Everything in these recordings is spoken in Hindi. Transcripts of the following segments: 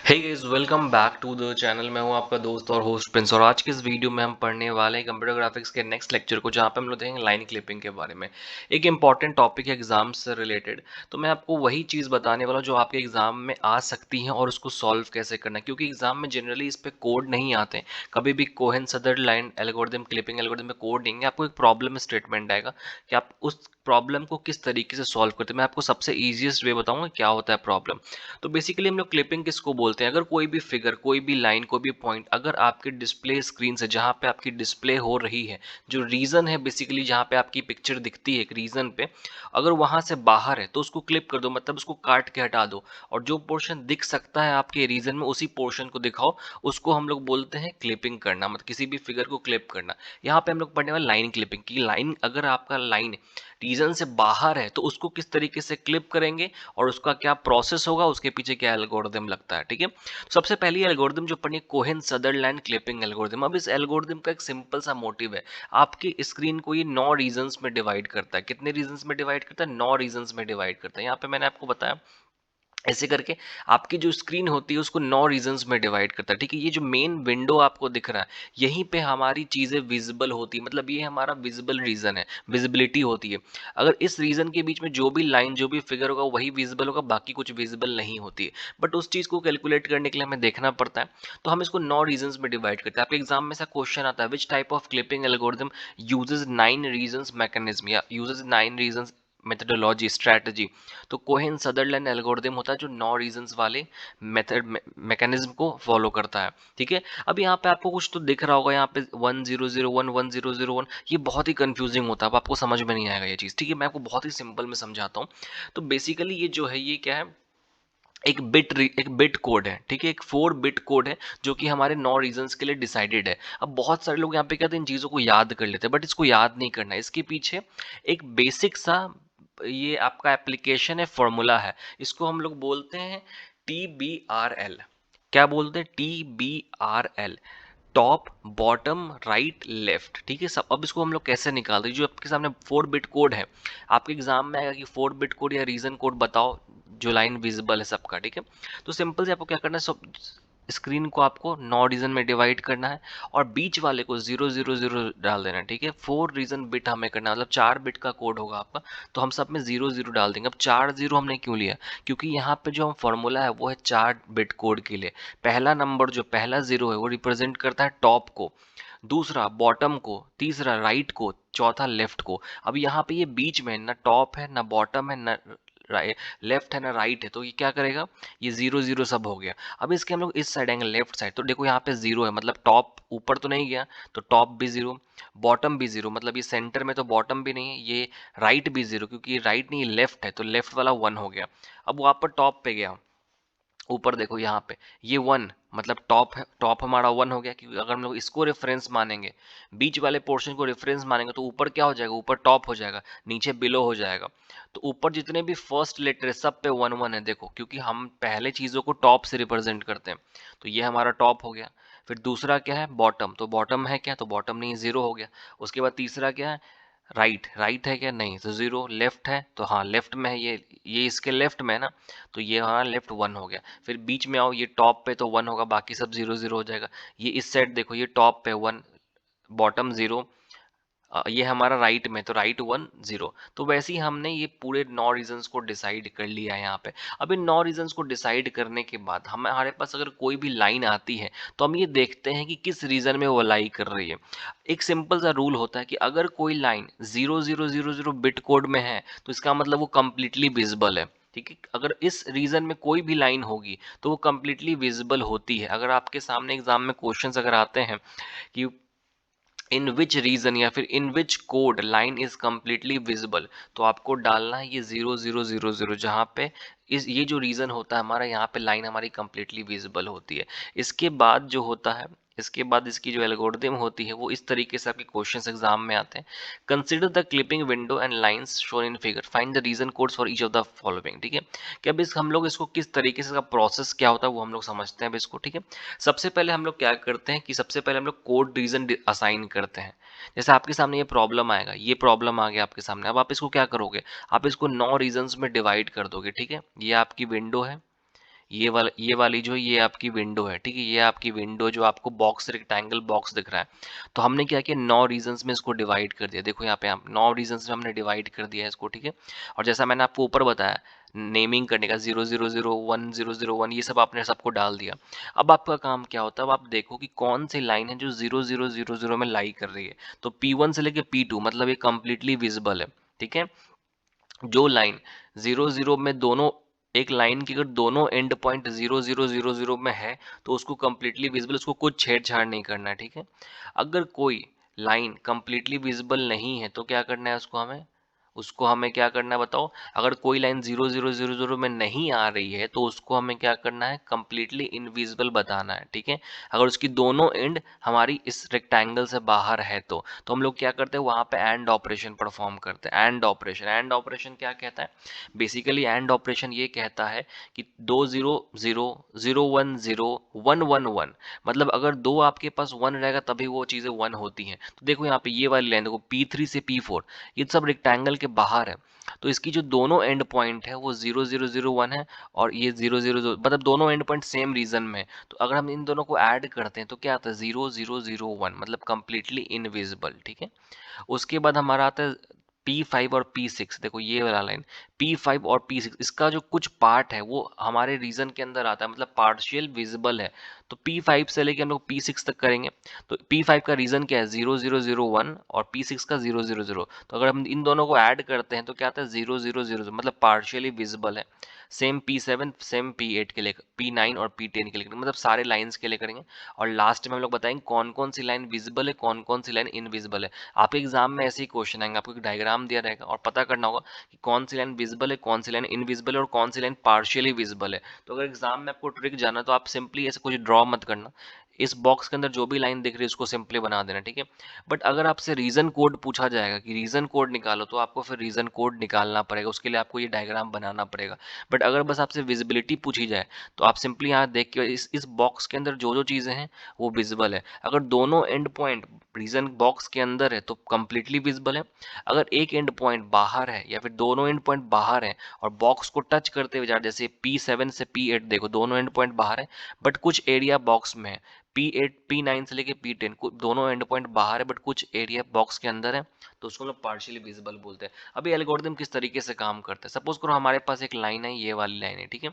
Hey guys, welcome back to the channel. मैं हूं आपका दोस्त और होस्ट प्रिंस, और आज के इस वीडियो में हम पढ़ने वाले हैं कंप्यूटर ग्राफिक्स के नेक्स्ट लेक्चर को, जहां पे हम लोग देखेंगे लाइन क्लिपिंग के बारे में। एक इंपॉर्टेंट टॉपिक है एग्जाम से रिलेटेड। तो मैं आपको वही चीज़ बताने वाला हूं जो आपके एग्जाम में आ सकती है और उसको सॉल्व कैसे करना है, क्योंकि एग्जाम में जनरली इस पे कोड नहीं आते। कभी भी Cohen Sutherland algorithm, clipping algorithm में कोड नहीं है, आपको एक प्रॉब्लम स्टेटमेंट आएगा कि आप उस प्रॉब्लम को किस तरीके से सॉल्व करते हैं। मैं आपको सबसे ईजिएस्ट वे बताऊंगा क्या होता है प्रॉब्लम। तो बेसिकली हम लोग क्लिपिंग किसको बोलते हैं? अगर कोई भी फिगर, कोई भी लाइन, कोई भी पॉइंट अगर आपके डिस्प्ले स्क्रीन से, जहां पे आपकी डिस्प्ले हो रही है, जो रीजन है बेसिकली जहां पे आपकी पिक्चर दिखती है एक रीजन पे, अगर वहां से बाहर है तो उसको क्लिप कर दो, मतलब उसको काट के हटा दो। और जो पोर्शन दिख सकता है आपके रीजन में, उसी पोर्शन को दिखाओ। उसको हम लोग बोलते हैं क्लिपिंग करना, मतलब किसी भी फिगर को क्लिप करना। यहाँ पे हम लोग पढ़ने वाले लाइन क्लिपिंग की। लाइन, अगर आपका लाइन रीजन से बाहर है तो उसको किस तरीके से क्लिप करेंगे और उसका क्या प्रोसेस होगा, उसके पीछे क्या एल्गोरिदम लगता है। ठीक है, सबसे पहली एल्गोरिदम जो पढ़नी, कोहेन सदरलैंड क्लिपिंग एल्गोरिदम। अब इस एल्गोरिदम का एक सिंपल सा मोटिव है। आपकी स्क्रीन को ये 9 रीजन्स में डिवाइड करता है। कितने रीजन्स में डिवाइड करता है? 9 रीजन्स में डिवाइड करता है। यहाँ पे मैंने आपको बताया ऐसे करके आपकी जो स्क्रीन होती है उसको 9 रीजन्स में डिवाइड करता है। ठीक है, ये जो मेन विंडो आपको दिख रहा है, यहीं पे हमारी चीजें विजिबल होती है, मतलब ये हमारा विजिबल रीजन है, विजिबिलिटी होती है। अगर इस रीजन के बीच में जो भी लाइन, जो भी फिगर होगा वही विजिबल होगा, बाकी कुछ विजिबल नहीं होती है। बट उस चीज को कैलकुलेट करने के लिए हमें देखना पड़ता है। तो हम इसको 9 रीजन्स में डिवाइड करते हैं। आपके एग्जाम में ऐसा क्वेश्चन आता है, which type of clipping algorithm uses 9 regions mechanism, या यूजेस 9 रीजन्स मेथडोलॉजी, स्ट्रेटजी। तो कोहेन सदरलैंड एल्गोरिथम होता है जो 9 रीजंस वाले मेथड, मैकेनिज्म को फॉलो करता है। ठीक है, अब यहाँ पे आपको कुछ तो दिख रहा होगा, यहाँ पे 1001 1001, ये बहुत ही कंफ्यूजिंग होता है। अब आपको समझ में नहीं आएगा ये चीज़। ठीक है, मैं आपको बहुत ही सिंपल में समझाता हूँ। तो बेसिकली ये जो है, ये क्या है, एक बिट कोड है। ठीक है, एक 4 बिट कोड है जो कि हमारे 9 रीजंस के लिए डिसाइडेड है। अब बहुत सारे लोग यहाँ पे कहते हैं इन चीज़ों को याद कर लेते हैं, बट इसको याद नहीं करना है। इसके पीछे एक बेसिक सा, ये आपका एप्लीकेशन है, फॉर्मूला है। इसको हम लोग बोलते हैं TBRL। क्या बोलते हैं? TBRL, top, bottom, right, left. ठीक है सब। अब इसको हम लोग कैसे निकालते हैं? जो आपके सामने 4 बिट कोड है, आपके एग्जाम में आएगा कि 4 बिट कोड या रीजन कोड बताओ जो लाइन विजिबल है सबका। ठीक है, तो सिंपल से आपको क्या करना है, सब स्क्रीन को आपको 9 रीजन में डिवाइड करना है और बीच वाले को 000 डाल देना है। ठीक है, 4 रीजन बिट हमें करना है, मतलब 4 बिट का कोड होगा आपका, तो हम सब में 00 डाल देंगे। अब 4 जीरो हमने क्यों लिया? क्योंकि यहाँ पे जो हम फॉर्मूला है वो है 4 बिट कोड के लिए। पहला नंबर, जो पहला जीरो है, वो रिप्रेजेंट करता है टॉप को, दूसरा बॉटम को, तीसरा राइट को, चौथा लेफ्ट को। अब यहाँ पे ये बीच में ना टॉप है, ना बॉटम है, ना लेफ्ट है, ना राइट है, तो ये क्या करेगा, ये 00 सब हो गया। अब इसके हम लोग इस साइड आएंगे, लेफ्ट साइड, तो देखो यहाँ पे 0 है, मतलब टॉप ऊपर तो नहीं गया, तो टॉप भी 0, बॉटम भी 0, मतलब ये सेंटर में तो बॉटम भी नहीं है, ये राइट भी 0, क्योंकि ये राइट नहीं लेफ्ट है, तो लेफ्ट वाला 1 हो गया। अब वो आप पर टॉप पे गया, ऊपर देखो यहाँ पे ये 1, मतलब टॉप है, टॉप हमारा 1 हो गया, क्योंकि अगर हम लोग इसको रेफरेंस मानेंगे, बीच वाले पोर्शन को रेफरेंस मानेंगे, तो ऊपर क्या हो जाएगा, ऊपर टॉप हो जाएगा, नीचे बिलो हो जाएगा। तो ऊपर जितने भी फर्स्ट लेटर है सब पे 1 1 है, देखो, क्योंकि हम पहले चीज़ों को टॉप से रिप्रेजेंट करते हैं। तो ये हमारा टॉप हो गया। फिर दूसरा क्या है, बॉटम, तो बॉटम है क्या, तो बॉटम नहीं, 0 हो गया। उसके बाद तीसरा क्या है, राइट, राइट है क्या, नहीं, तो 0। लेफ्ट है, तो हाँ लेफ्ट में है, ये इसके लेफ्ट में है ना, तो ये हाँ लेफ्ट 1 हो गया। फिर बीच में आओ, ये टॉप पे तो 1 होगा, बाकी सब 00 हो जाएगा। ये इस साइड देखो, ये टॉप पे 1, बॉटम 0, ये हमारा राइट में, तो राइट 1 0। तो वैसे ही हमने ये पूरे 9 रीजंस को डिसाइड कर लिया है यहाँ पे। अब इन 9 रीजंस को डिसाइड करने के बाद हमारे पास अगर कोई भी लाइन आती है, तो हम ये देखते हैं कि किस रीजन में वो लाई कर रही है। एक सिंपल सा रूल होता है कि अगर कोई लाइन 0000 बिट कोड में है, तो इसका मतलब वो कंप्लीटली विजिबल है। ठीक है, अगर इस रीजन में कोई भी लाइन होगी तो वो कंप्लीटली विजिबल होती है। अगर आपके सामने एग्जाम में क्वेश्चंस अगर आते हैं कि इन विच रीजन या फिर in which code line is completely visible, तो आपको डालना है ये 0000, जहाँ पे इस ये जो रीजन होता है हमारा, यहाँ पे लाइन हमारी कम्प्लीटली विजिबल होती है। इसके बाद जो होता है, इसके बाद इसकी जो एल्गोरिथम होती है वो इस तरीके से आपके क्वेश्चंस एग्जाम में आते हैं। Consider the clipping window and lines shown in figure, find the region codes for each of the following. ठीक है, कि अब इस हम लोग इसको किस तरीके से, इसका प्रोसेस क्या होता है वो हम लोग समझते हैं अब इसको। ठीक है, सबसे पहले हम लोग क्या करते हैं कि सबसे पहले हम लोग कोड रीजन असाइन करते हैं। जैसे आपके सामने ये प्रॉब्लम आएगा, ये प्रॉब्लम आ गया आपके सामने, अब आप इसको क्या करोगे, आप इसको 9 रीजन्स में डिवाइड कर दोगे। ठीक है, ये आपकी विंडो है, ये वाली जो ये आपकी विंडो है, ठीक है, ये आपकी विंडो जो आपको बॉक्स रेक्टेंगल बॉक्स दिख रहा है। तो हमने क्या किया, 9 रीजंस में इसको डिवाइड कर दिया। देखो यहाँ पे हम 9 रीजंस में हमने डिवाइड कर दिया है इसको, ठीक है। और जैसा मैंने आपको ऊपर बताया नेमिंग करने का 0 0 0 1 0 0 1 ये सब आपने सबको डाल दिया। अब आपका काम क्या होता है, अब आप देखो कि कौन सी लाइन है जो 0 0 0 0 में लाई कर रही है। तो P1 से लेके P2 मतलब ये कंप्लीटली विजिबल है, ठीक है। जो लाइन 0 0 में दोनों, एक लाइन की अगर दोनों एंड पॉइंट 0 0 0 0 में है तो उसको कंप्लीटली विजिबल, उसको कुछ छेड़छाड़ नहीं करना है, ठीक है। अगर कोई लाइन कंप्लीटली विजिबल नहीं है तो क्या करना है उसको हमें क्या करना है बताओ। अगर कोई लाइन 0 0 0 0 में नहीं आ रही है तो उसको हमें क्या करना है, कंप्लीटली इनविजिबल बताना है, ठीक है। अगर उसकी दोनों एंड हमारी इस रेक्टेंगल से बाहर है तो हम लोग क्या करते हैं, वहां पे एंड ऑपरेशन परफॉर्म करते हैं। एंड ऑपरेशन क्या कहता है, बेसिकली एंड ऑपरेशन ये कहता है कि 2 0 0 0 1 0 1 1 1, मतलब अगर दो आपके पास 1 रहेगा तभी वो चीजें 1 होती हैं। तो देखो यहाँ पे ये वाली लाइन देखो, P3 से P4 ये सब रेक्टेंगल के बाहर है। तो इसकी जो दोनों एंड पॉइंट है वो 0 0 0 1 है, और ये 0 0 0 मतलब दोनों एंड पॉइंट सेम रीजन में है। तो अगर हम इन दोनों को ऐड करते हैं तो क्या आता है, 0 0 0 1 मतलब कंप्लीटली इनविजिबल, ठीक है। उसके बाद हमारा आता है P5 और P6, देखो ये वाला लाइन P5 और P6 इसका जो कुछ पार्ट है वो हमारे रीजन के अंदर आता है, मतलब पार्शियल विजिबल है। तो P5 से लेके हम लोग P6 तक करेंगे। तो P5 का रीजन क्या है, 0 0 0 1, और P6 का 0 0 0। तो अगर हम इन दोनों को ऐड करते हैं तो क्या आता है, 0 0 0 0 मतलब पार्शियली विजिबल है। सेम P7 सेम P8 के लिए, P9 और P10 के लिए, मतलब सारे लाइंस के लिए करेंगे। और लास्ट में हम लोग बताएंगे कौन कौन सी लाइन विजिबल है, कौन कौन सी लाइन इनविजिबल है। आपके एग्जाम में ऐसे ही क्वेश्चन आएंगे, आपको एक डायग्राम दिया रहेगा और पता करना होगा कि कौन सी लाइन विजिबल है, कौन सी लाइन इनविजिबल है, और कौन सी लाइन पार्शियली विजिबल है। तो अगर एग्जाम में आपको ट्रिक जाना तो आप सिंपली ऐसे कुछ ड्रॉ मत करना, इस बॉक्स के अंदर जो भी लाइन दिख रही है उसको सिंपली बना देना, ठीक है। बट अगर आपसे रीजन कोड पूछा जाएगा कि रीजन कोड निकालो, तो आपको फिर रीजन कोड निकालना पड़ेगा, उसके लिए आपको ये डायग्राम बनाना पड़ेगा। बट अगर बस आपसे विजिबिलिटी पूछी जाए तो आप सिंपली यहाँ देख के इस बॉक्स के अंदर जो जो चीजें हैं वो विजिबल है। अगर दोनों एंड पॉइंट रीजन बॉक्स के अंदर है तो कंप्लीटली विजिबल है। अगर एक एंड पॉइंट बाहर है या फिर दोनों एंड पॉइंट बाहर है और बॉक्स को टच करते हुए जा, जैसे P7 से P8 देखो दोनों एंड पॉइंट बाहर है बट कुछ एरिया बॉक्स में है। P8 P9 से लेके P10 दोनों एंड पॉइंट बाहर है बट कुछ एरिया बॉक्स के अंदर है, तो उसको हम लोग पार्शियली विजिबल बोलते हैं। अभी एल्गोरिथम किस तरीके से काम करता है, सपोज करो हमारे पास एक लाइन है, ये वाली लाइन है, ठीक है,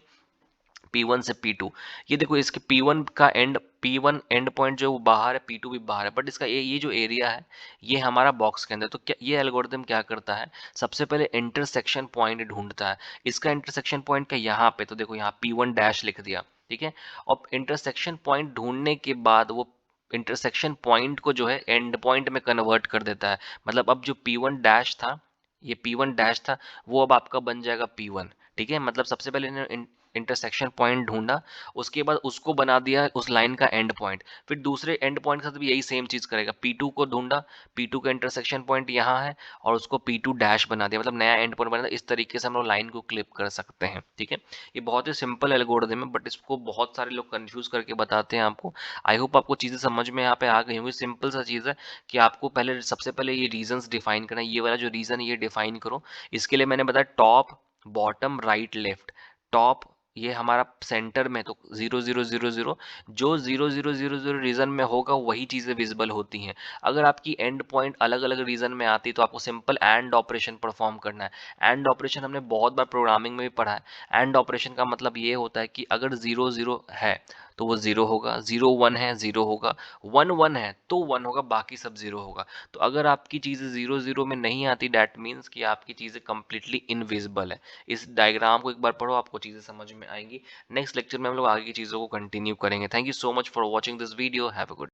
P1 से P2। ये देखो इसके P1 एंड पॉइंट जो बाहर है, P2 भी बाहर है, बट इसका ये जो एरिया है ये हमारा बॉक्स के अंदर। तो क्या ये एल्गोरिथम क्या करता है, सबसे पहले इंटरसेक्शन पॉइंट ढूंढता है। इसका इंटरसेक्शन पॉइंट का यहाँ पे तो देखो यहाँ P1 डैश लिख दिया, ठीक है। और इंटरसेक्शन पॉइंट ढूंढने के बाद वो इंटरसेक्शन पॉइंट को जो है एंड पॉइंट में कन्वर्ट कर देता है। मतलब अब जो P1 डैश था, ये P1 डैश था, वो अब आपका बन जाएगा P1, ठीक है। मतलब सबसे पहले इंटरसेक्शन पॉइंट ढूंढा, उसके बाद उसको बना दिया उस लाइन का एंड पॉइंट। फिर दूसरे एंड पॉइंट के साथ भी यही सेम चीज करेगा, P2 को ढूंढा, P2 का इंटरसेक्शन पॉइंट यहाँ है और उसको P2 डैश बना दिया, मतलब नया एंड पॉइंट बना दिया। इस तरीके से हम लोग लाइन को क्लिप कर सकते हैं, ठीक है। ये बहुत ही सिंपल एल्गोरिथम है बट इसको बहुत सारे लोग कंफ्यूज करके बताते हैं आपको। आई होप आपको चीजें समझ में यहाँ पे आ गई होंगी। सिंपल सा चीज है कि आपको पहले सबसे पहले ये रीजंस डिफाइन करना है। ये वाला जो रीजन है ये डिफाइन करो। इसके लिए मैंने बताया top bottom right left. Top ये हमारा सेंटर में, तो 0 0 0 0, जो 0 0 0 0 रीजन में होगा वही चीजें विजिबल होती हैं। अगर आपकी एंड पॉइंट अलग अलग रीजन में आती है तो आपको सिंपल एंड ऑपरेशन परफॉर्म करना है। एंड ऑपरेशन हमने बहुत बार प्रोग्रामिंग में भी पढ़ा है। एंड ऑपरेशन का मतलब ये होता है कि अगर 0 0 है तो वो 0 होगा, 0 1 है 0 होगा, 1 1 है तो 1 होगा, बाकी सब 0 होगा। तो अगर आपकी चीजें 0 0 में नहीं आती दैट मीन्स कि आपकी चीजें कंप्लीटली इनविजिबल है। इस डायग्राम को एक बार पढ़ो, आपको चीजें समझ में आएंगी। नेक्स्ट लेक्चर में हम लोग आगे की चीजों को कंटिन्यू करेंगे। Thank you so much for watching this video. Have a good